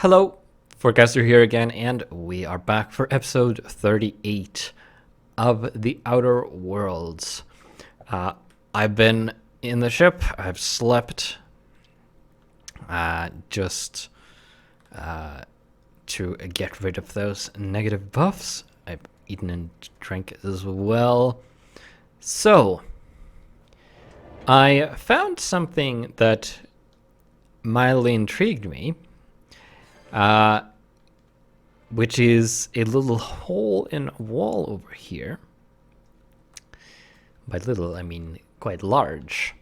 Hello, Forecaster here again, and we are back for episode 38 of The Outer Worlds. I've been in the ship, I've slept, just to get rid of those negative buffs. I've eaten and drank as well. So, I found something that mildly intrigued me. Which is a little hole in a wall over here. By little, I mean quite large.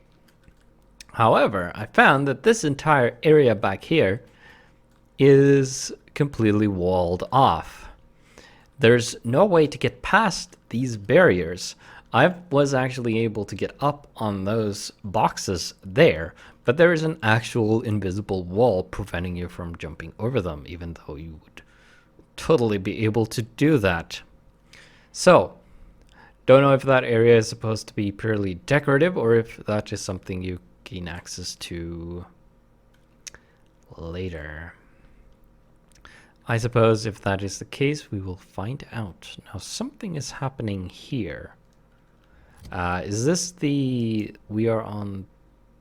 However, I found that this entire area back here is completely walled off. There's no way to get past these barriers. I was actually able to get up on those boxes there, but there is an actual invisible wall preventing you from jumping over them, even though you would totally be able to do that. So, don't know if that area is supposed to be purely decorative or if that is something you gain access to later. I suppose if that is the case, we will find out. Now, something is happening here. Is this the... We are on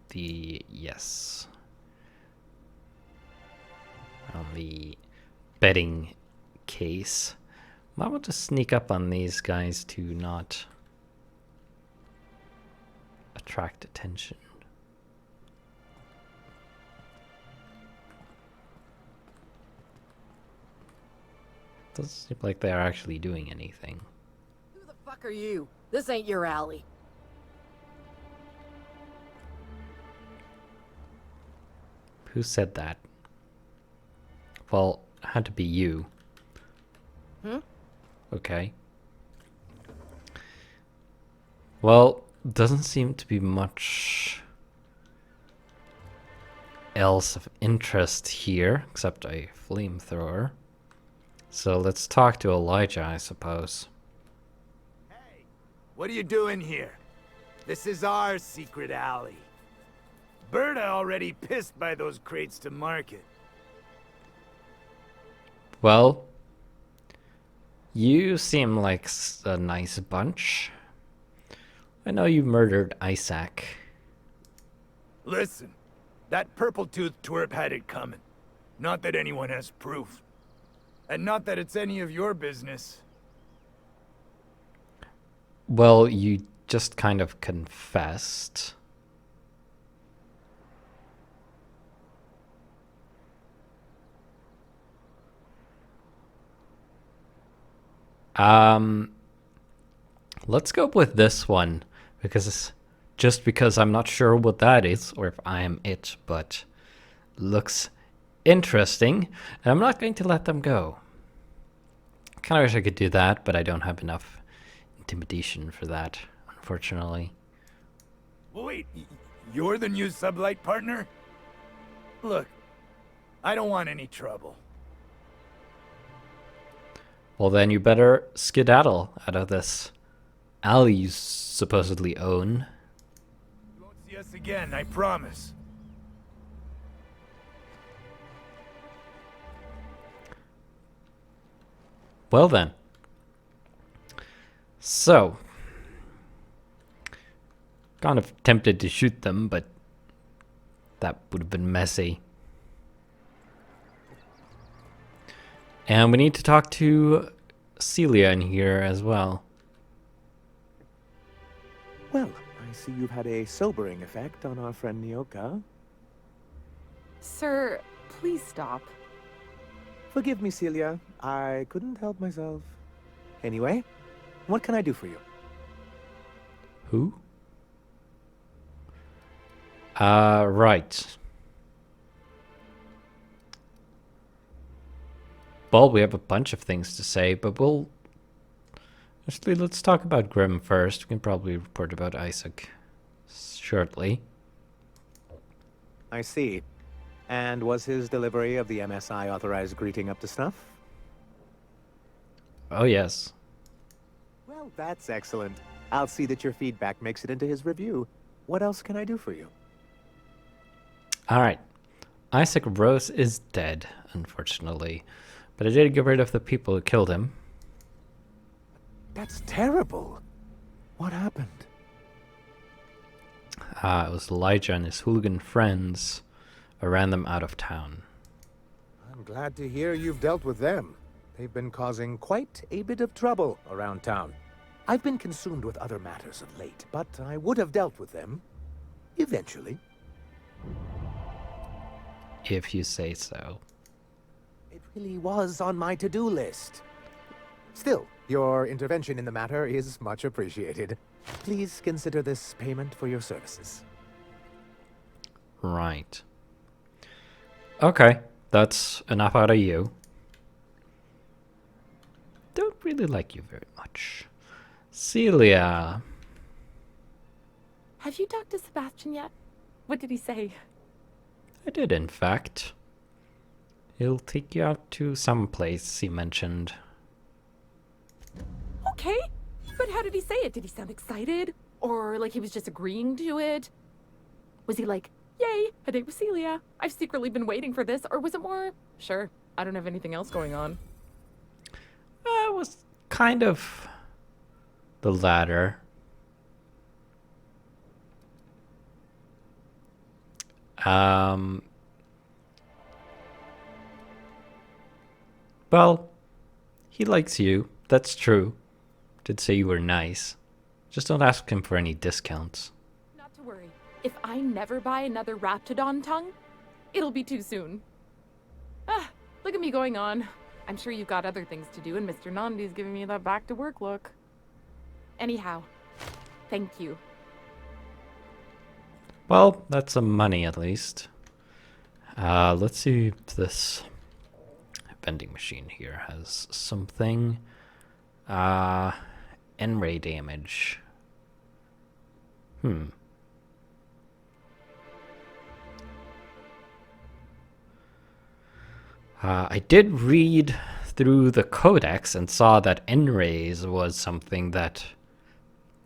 the... Yes. On the betting case. I want to sneak up on these guys to not attract attention. Doesn't seem like they're actually doing anything. Who the fuck are you? This ain't your alley. Who said that? Well, it had to be you. Okay. Well, doesn't seem to be much else of interest here, except a flamethrower. So let's talk to Elijah, I suppose. Hey, what are you doing here? This is our secret alley. Berta already pissed by those crates to market. Well, you seem like a nice bunch. I know you murdered Isaac. Listen, that purple-toothed twerp had it coming. Not that anyone has proof. And not that it's any of your business. Well, you just kind of confessed. Let's go with this one, because I'm not sure what that is, or if I am it, but looks interesting, and I'm not going to let them go. Kind of wish I could do that, but I don't have enough intimidation for that, unfortunately. Wait, you're the new sublight partner? Look, I don't want any trouble. Well, then you better skedaddle out of this alley you supposedly own. You won't see us again, I promise. Well then. So, kind of tempted to shoot them, but that would have been messy. And we need to talk to Celia in here as well. Well, I see you've had a sobering effect on our friend Nyoka. Sir, please stop. Forgive me, Celia. I couldn't help myself. Anyway, what can I do for you? Who? Right. Well, we have a bunch of things to say, but actually, let's talk about Grim first. We can probably report about Isaac shortly. I see. And was his delivery of the MSI authorized greeting up to snuff? Oh, yes. Well, that's excellent. I'll see that your feedback makes it into his review. What else can I do for you? All right. Isaac Rose is dead, unfortunately. But I did get rid of the people who killed him. That's terrible. What happened? It was Elijah and his hooligan friends who ran them out of town. I'm glad to hear you've dealt with them. They've been causing quite a bit of trouble around town. I've been consumed with other matters of late, but I would have dealt with them eventually. If you say so. It really was on my to-do list. Still, your intervention in the matter is much appreciated. Please consider this payment for your services. Right. Okay, that's enough out of you. Don't really like you very much. Celia. Have you talked to Sebastian yet? What did he say? I did, in fact. He'll take you out to some place he mentioned. Okay, but how did he say it? Did he sound excited? Or like he was just agreeing to it? Was he like, yay, a date with Celia? I've secretly been waiting for this. Or was it more, sure, I don't have anything else going on? It was kind of the latter. Well, he likes you. That's true. Did say you were nice. Just don't ask him for any discounts. Not to worry. If I never buy another Raptidon tongue, it'll be too soon. Ah, look at me going on. I'm sure you've got other things to do, and Mr. Nandi's giving me that back to work look. Anyhow, thank you. Well, that's some money at least. Let's see if this vending machine here has something. N-ray damage. I did read through the codex and saw that N-rays was something that,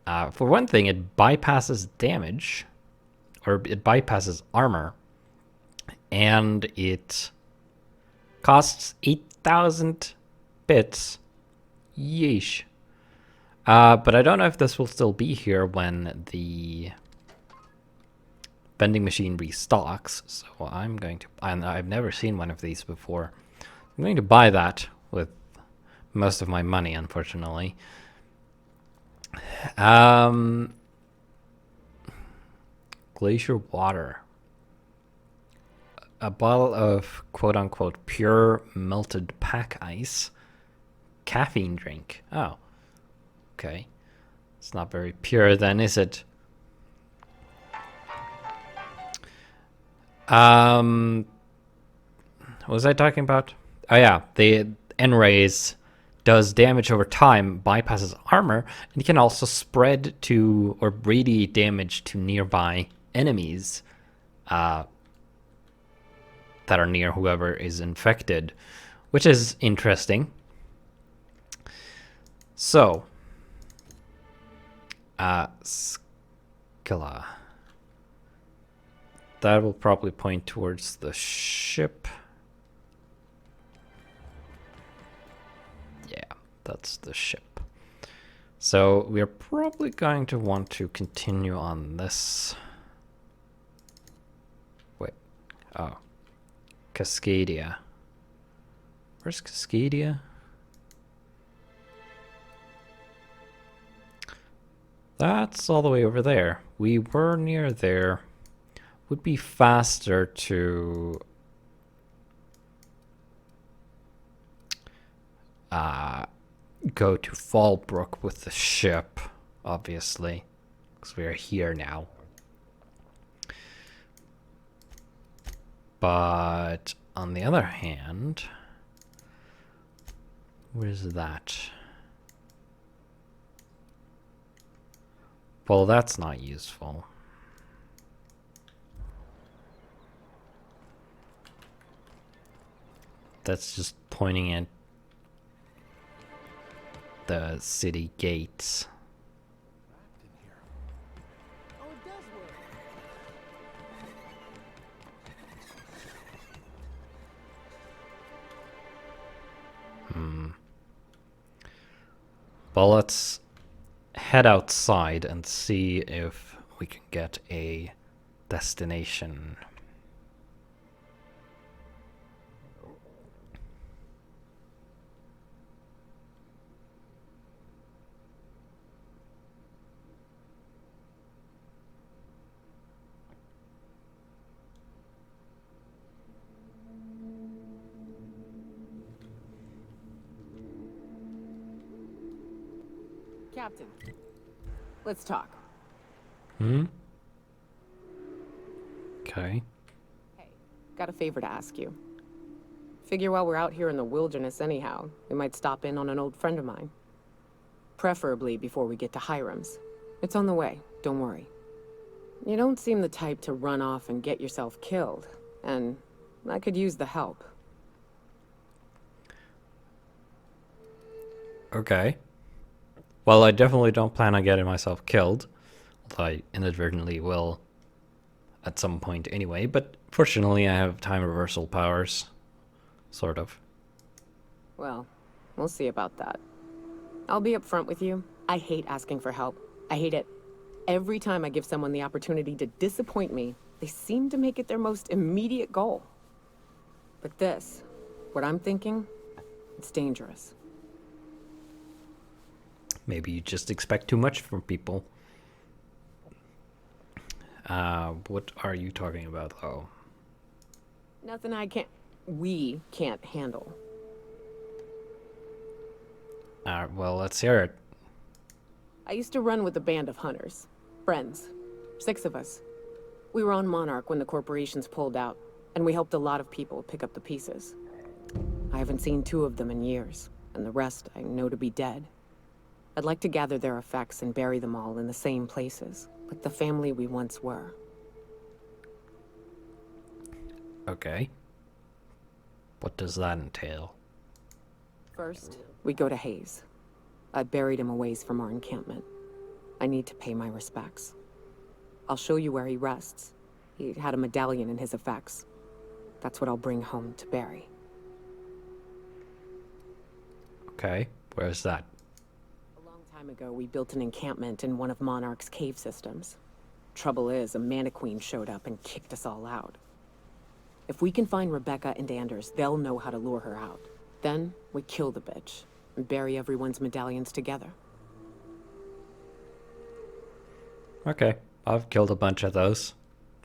for one thing, it bypasses damage, or it bypasses armor, and it costs 8,000 bits. Yeesh. But I don't know if this will still be here when the vending machine restocks, so I'm going to, I've never seen one of these before. I'm going to buy that with most of my money, unfortunately. Glacier water. A bottle of quote-unquote pure melted pack ice. Caffeine drink. Oh. Okay. It's not very pure then, is it? What was I talking about? Oh yeah, the N-rays does damage over time, bypasses armor, and it can also spread to or radiate damage to nearby enemies that are near whoever is infected, which is interesting. So, Scylla. That will probably point towards the ship. Yeah, that's the ship. So we're probably going to want to continue on this. Wait. Oh. Cascadia. Where's Cascadia? That's all the way over there. We were near there. Would be faster to go to Fallbrook with the ship, obviously, because we're here now. But on the other hand, where's that? Well, that's not useful. That's just pointing at the city gates. Oh, it does work. Well, let's head outside and see if we can get a destination. Captain, let's talk. Hmm? Okay. Hey, got a favor to ask you. Figure while we're out here in the wilderness anyhow, we might stop in on an old friend of mine. Preferably before we get to Hiram's. It's on the way, don't worry. You don't seem the type to run off and get yourself killed, and I could use the help. Okay. Well, I definitely don't plan on getting myself killed. Although I inadvertently will at some point anyway, but fortunately I have time reversal powers. Sort of. Well, we'll see about that. I'll be upfront with you. I hate asking for help. I hate it. Every time I give someone the opportunity to disappoint me, they seem to make it their most immediate goal. But this, what I'm thinking, it's dangerous. Maybe you just expect too much from people. What are you talking about, though? Nothing we can't handle. Well, let's hear it. I used to run with a band of hunters. Friends. 6 of us. We were on Monarch when the corporations pulled out, and we helped a lot of people pick up the pieces. I haven't seen 2 of them in years, and the rest I know to be dead. I'd like to gather their effects and bury them all in the same places, like the family we once were. Okay. What does that entail? First, we go to Hayes. I buried him a ways from our encampment. I need to pay my respects. I'll show you where he rests. He had a medallion in his effects. That's what I'll bring home to Barry. Okay, where's that? A long time ago, we built an encampment in one of Monarch's cave systems. Trouble is, a Mantiqueen showed up and kicked us all out. If we can find Rebecca and Anders, they'll know how to lure her out. Then, we kill the bitch, and bury everyone's medallions together. Okay, I've killed a bunch of those.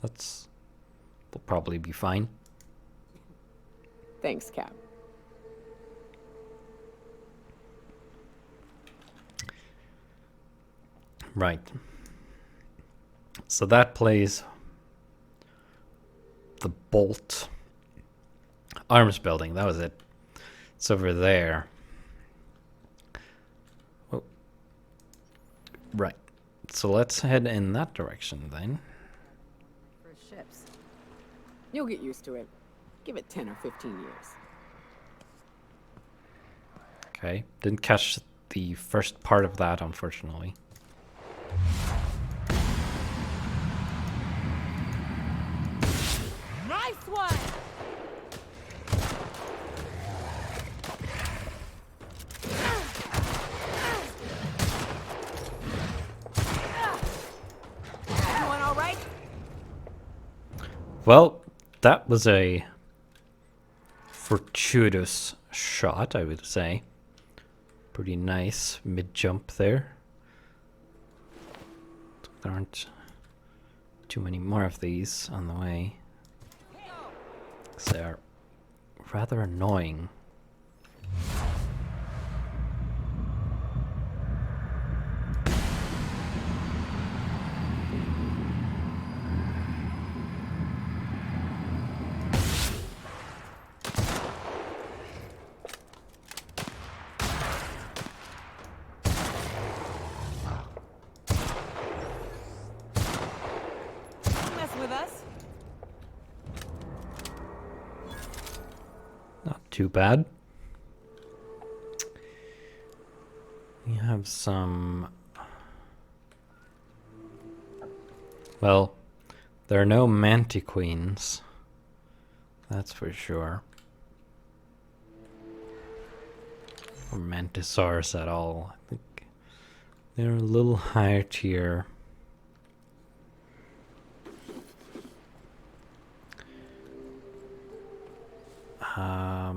We'll probably be fine. Thanks, Cap. Right. So that plays the Bolt Arms building. That was it. It's over there. Oh. Right. So let's head in that direction then. For ships. You'll get used to it. Give it 10 or 15 years. Okay. Didn't catch the first part of that, unfortunately. Nice one! Everyone all right? Well, that was a fortuitous shot, I would say. Pretty nice mid-jump there. There aren't too many more of these on the way. They're rather annoying. Mess with us? Not too bad. We have some... Well, there are no Mantiqueens. That's for sure. Or Mantisaurs at all. I think They're a little higher tier. I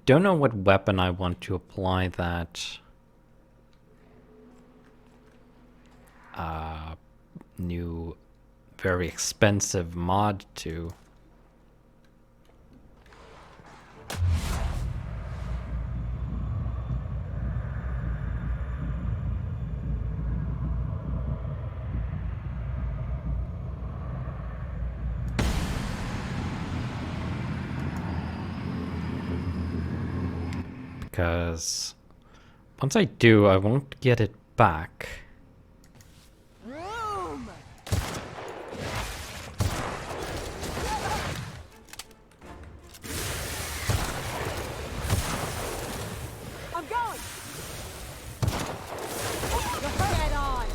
don't know what weapon I want to apply that new, very expensive mod to. Because once I do, I won't get it back. I'm going! Get on!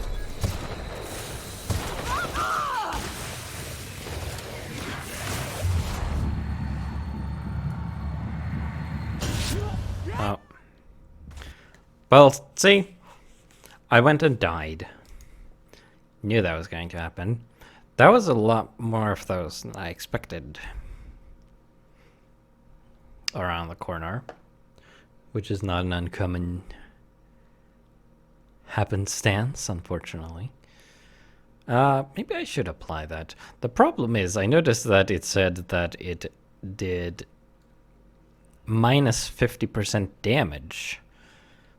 Oh. Well, see? I went and died. Knew that was going to happen. That was a lot more of those than I expected. Around the corner. Which is not an uncommon happenstance, unfortunately. Maybe I should apply that. The problem is, I noticed that it said that it did minus 50% damage.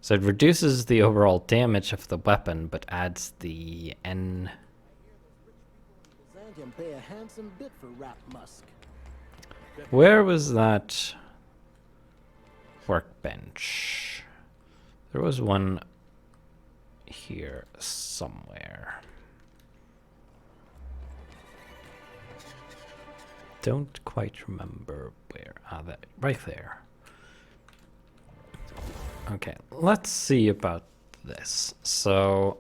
So it reduces the overall damage of the weapon, but adds the N. Can pay a handsome bit for Rat Musk. Where was that workbench? There was one here somewhere. Don't quite remember where. Ah, that right there. Okay, let's see about this. So,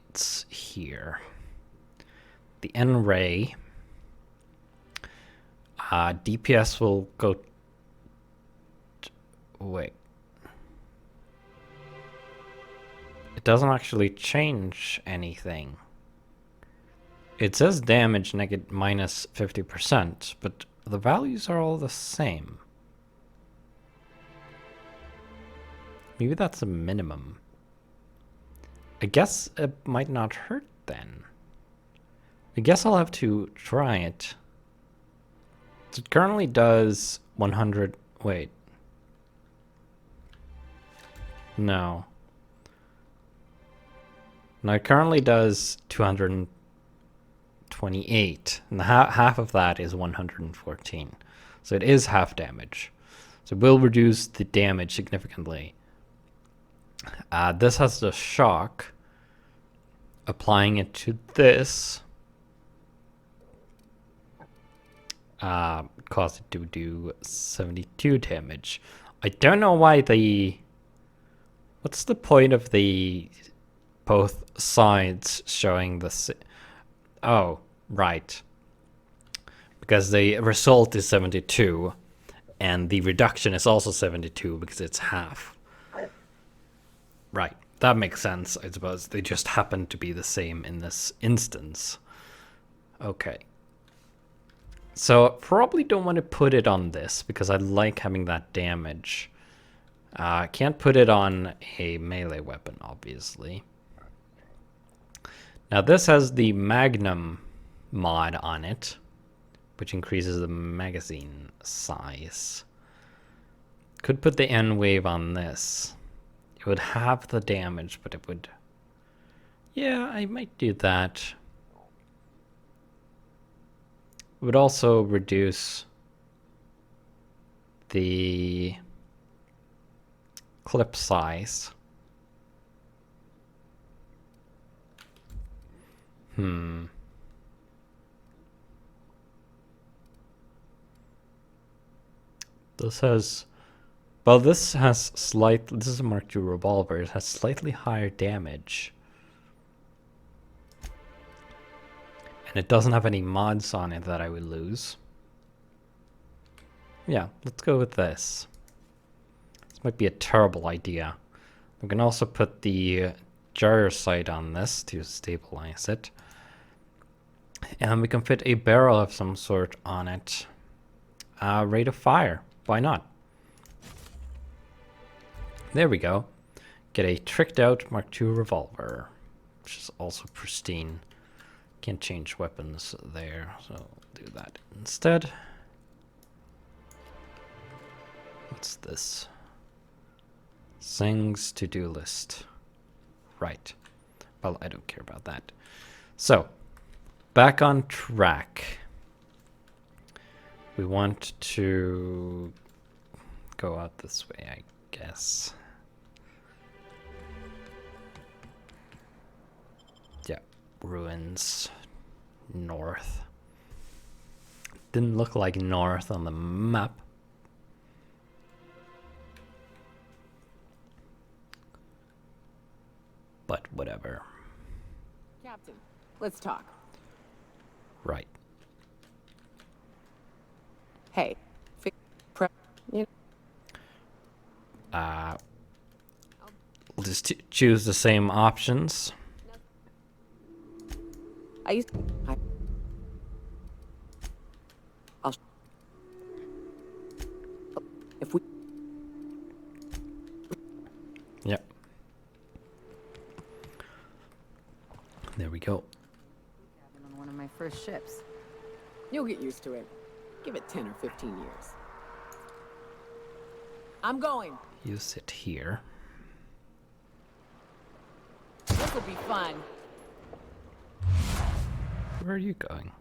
it's here. The N-ray. DPS will go. Wait. It doesn't actually change anything. It says damage minus 50%, but the values are all the same. Maybe that's a minimum. I guess it might not hurt then. I guess I'll have to try it. It currently does 100... Wait. No. No, it currently does 228. And half of that is 114. So it is half damage. So it will reduce the damage significantly. This has the shock. Applying it to this caused it to do 72 damage. I don't know why the... What's the point of the both sides showing the... Oh, right. Because the result is 72, and the reduction is also 72 because it's half. Right. That makes sense, I suppose. They just happen to be the same in this instance. Okay. So, probably don't want to put it on this, because I like having that damage. Can't put it on a melee weapon, obviously. Now, this has the Magnum mod on it, which increases the magazine size. Could put the N-wave on this. It would have the damage, but it would... Yeah, I might do that. It would also reduce the clip size. This has Well, this has this is a Mark II revolver. It has slightly higher damage. And it doesn't have any mods on it that I would lose. Yeah, let's go with this. This might be a terrible idea. We can also put the gyro sight on this to stabilize it. And we can fit a barrel of some sort on it. Rate of fire. Why not? There we go. Get a tricked out Mark II revolver, which is also pristine. Can't change weapons there, so I'll do that instead. What's this? Sing's to-do list. Right. Well, I don't care about that. So, back on track. We want to go out this way, I guess. Yeah, ruins. North. Didn't look like north on the map. But whatever. Captain, let's talk. Right. Hey, you We'll just choose the same options. if we Yep. There we go. On one of my first ships. You'll get used to it. Give it 10 or 15 years. I'm going. You sit here. This will be fun. Where are you going?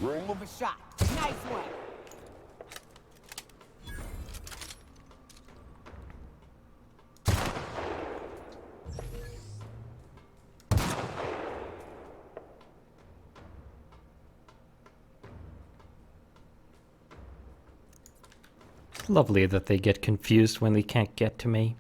Overshot. Nice one. Lovely that they get confused when they can't get to me.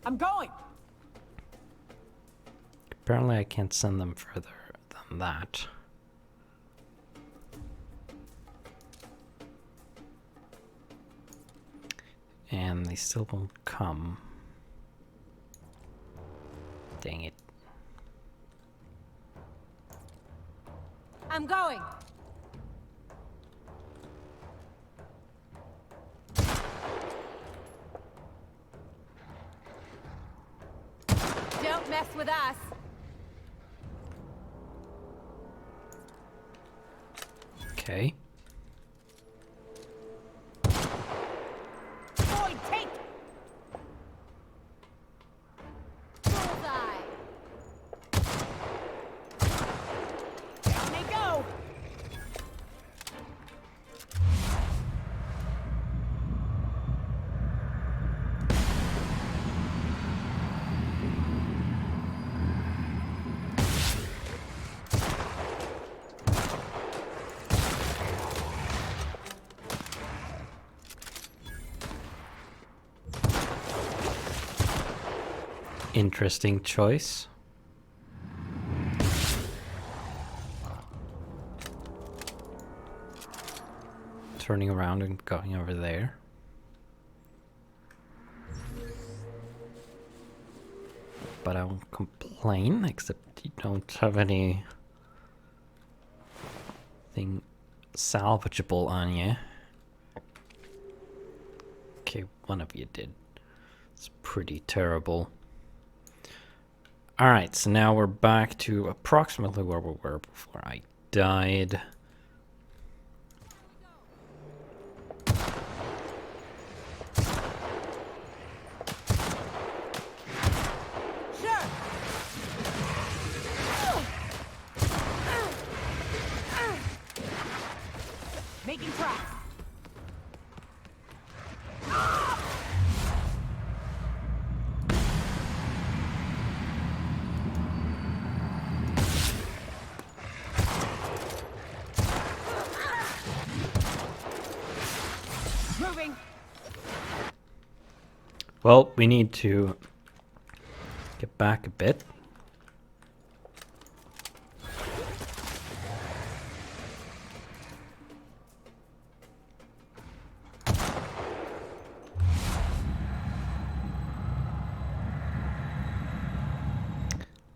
I'm going. Apparently I can't send them further than that. And they still won't come. Dang it. I'm going. Don't mess with us. Okay. Boy, take. Bullseye. Down they go. Interesting choice. Turning around and going over there. But I won't complain, except you don't have anything salvageable on you. Okay, one of you did. It's pretty terrible. Alright, so now we're back to approximately where we were before I died. Show. Moving. Well, we need to get back a bit.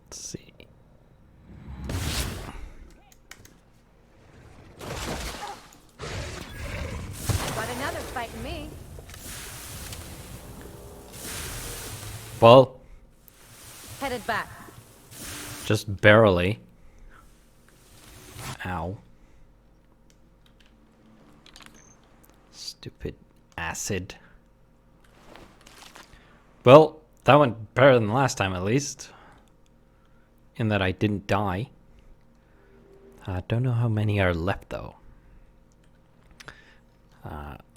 Let's see. Got another fighting me. Well, Headed back. just barely. Ow. Stupid acid. Well, that went better than last time at least. In that I didn't die. I don't know how many are left though.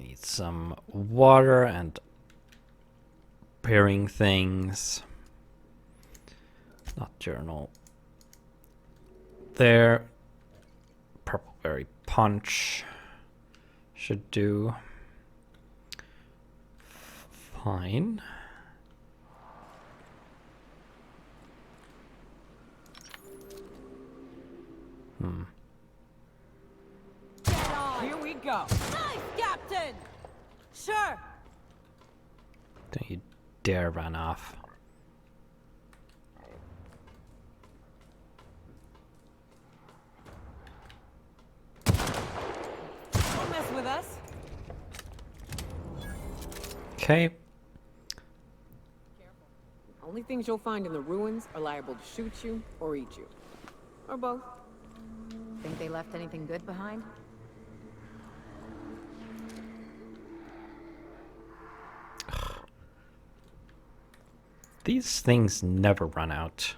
Need some water and preparing things. Not journal. There. Purple berry punch. Should do. Fine. Here we go. Nice, Captain. Sure. Don't you dare run off. Don't mess with us. Okay. Only things you'll find in the ruins are liable to shoot you or eat you. Or both. Think they left anything good behind? These things never run out.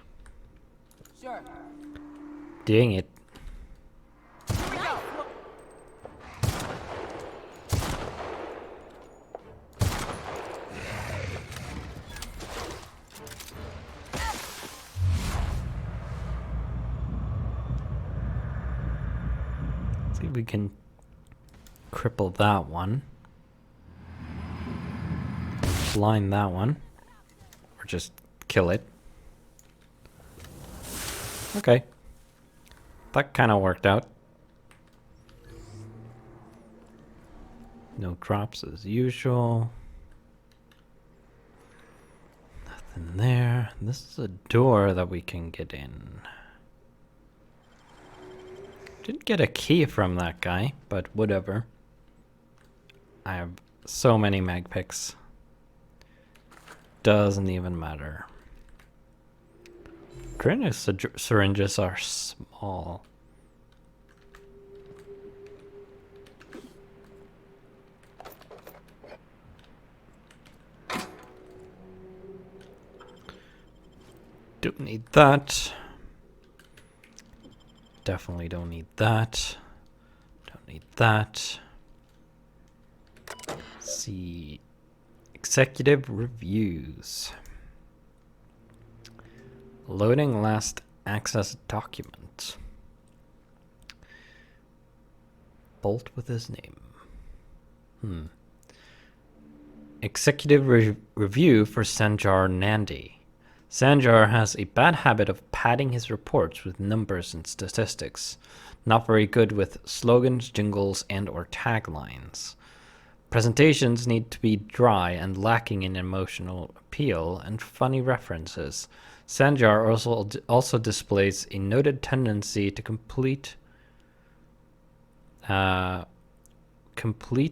Sure. Dang it. Here we go. See if we can cripple that one. Blind that one. Or just kill it. Okay. That kind of worked out. No drops as usual. Nothing there. This is a door that we can get in. Didn't get a key from that guy, but whatever. I have so many mag picks. Doesn't even matter. Drainage syringes are small. Don't need that. Definitely don't need that. Don't need that. Let's see. Executive reviews. Loading last access document. Bolt with his name. Executive review for Sanjar Nandi. Sanjar has a bad habit of padding his reports with numbers and statistics. Not very good with slogans, jingles, and or taglines. Presentations need to be dry and lacking in emotional appeal and funny references. Sanjar also displays a noted tendency to complete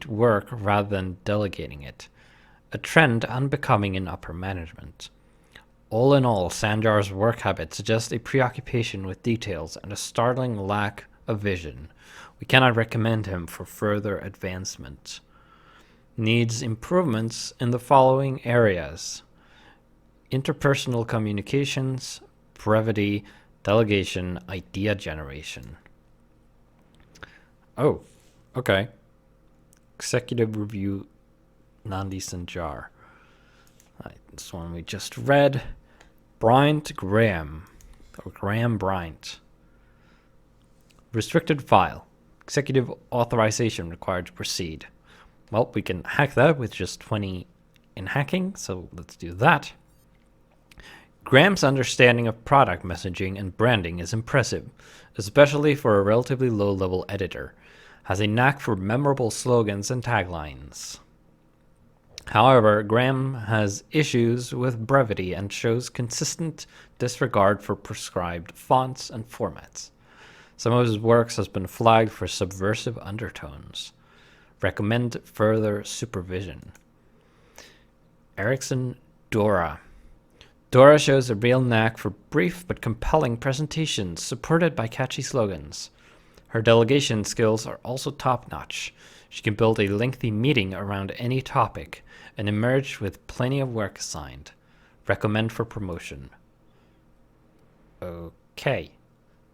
work rather than delegating it, a trend unbecoming in upper management. All in all, Sanjar's work habit suggests a preoccupation with details and a startling lack of vision. We cannot recommend him for further advancement. Needs improvements in the following areas: interpersonal communications, brevity, delegation, idea generation. Oh, okay. Executive review, Nandi Sanjar. This one we just read. Bryant Graham, or Graham Bryant. Restricted file. Executive authorization required to proceed. well, we can hack that with just 20 in hacking, so let's do that. Graham's understanding of product messaging and branding is impressive, especially for a relatively low-level editor. Has a knack for memorable slogans and taglines. However, Graham has issues with brevity and shows consistent disregard for prescribed fonts and formats. Some of his works has been flagged for subversive undertones. Recommend further supervision. Erickson Dora. Dora shows a real knack for brief but compelling presentations supported by catchy slogans. Her delegation skills are also top-notch. She can build a lengthy meeting around any topic and emerge with plenty of work assigned. Recommend for promotion. Okay.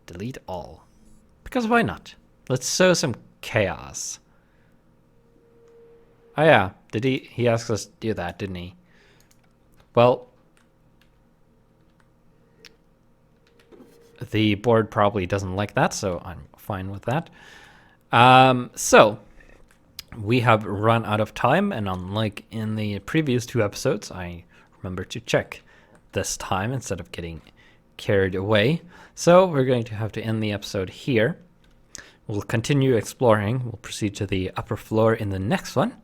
Delete all. Because why not? Let's sow some chaos. Oh yeah, did he asked us to do that, didn't he? Well, the board probably doesn't like that, so I'm fine with that. So we have run out of time, and unlike in the previous 2 episodes, I remember to check this time instead of getting carried away. So we're going to have to end the episode here. We'll continue exploring. We'll proceed to the upper floor in the next one.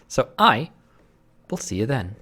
So I will see you then.